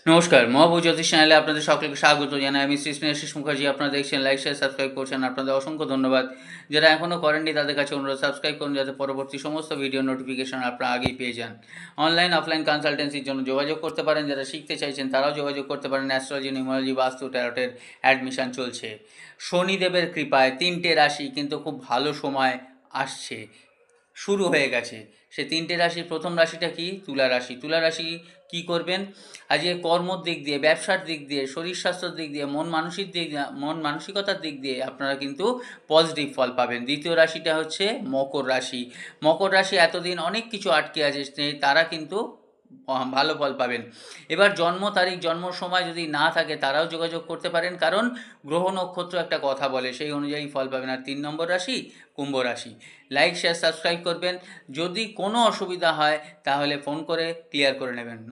নমস্কার, মহাবু জ্যোতিষ চ্যানেলে আপনাদের সকলকে স্বাগত জানাই। আমি শ্রী স্নেহাশিস মুখার্জি। আপনারা দেখছেন, লাইক, শেয়ার, সাবস্ক্রাইব করছেন। আপনাদের অসংখ্য ধন্যবাদ। যারা এখনও করেননি তাদের কাছে অনুরোধ, সাবস্ক্রাইব করুন যাতে পরবর্তী সমস্ত ভিডিও নোটিফিকেশন আপনারা আগেই পেয়ে যান। অনলাইন, অফলাইন কনসালটেন্সির জন্য যোগাযোগ করতে পারেন। যারা শিখতে চাইছেন তারাও যোগাযোগ করতে পারেন। অ্যাস্ট্রোলজি, নিউমারোলজি, বাস্তু, ট্যারোটের অ্যাডমিশন চলছে। শনিদেবের কৃপায় 3টে রাশি কিন্তু খুব ভালো সময় আসছে, শুরু হয়ে গেছে। সে 3টে রাশির প্রথম রাশিটা কি? তুলা রাশি। তুলা রাশি কী করবেন? আজকে কর্মর দিক দিয়ে, ব্যবসার দিক দিয়ে, শরীর স্বাস্থ্যর দিক দিয়ে, মন মানসিকতার দিক দিয়ে আপনারা কিন্তু পজিটিভ ফল পাবেন। দ্বিতীয় রাশিটা হচ্ছে মকর রাশি। মকর রাশি এতদিন অনেক কিছু আটকে আছে, তারা কিন্তু ভালো ফল পাবেন। এবার জন্ম তারিখ, জন্ম সময় যদি না থাকে তারাও যোগাযোগ করতে পারেন, কারণ গ্রহ নক্ষত্র একটা কথা বলে, সেই অনুযায়ী ফল পাবেন। আর 3 নম্বর রাশি কুম্ভ রাশি। লাইক, শেয়ার, সাবস্ক্রাইব করবেন। যদি কোনো অসুবিধা হয় তাহলে ফোন করে ক্লিয়ার করে নেবেন।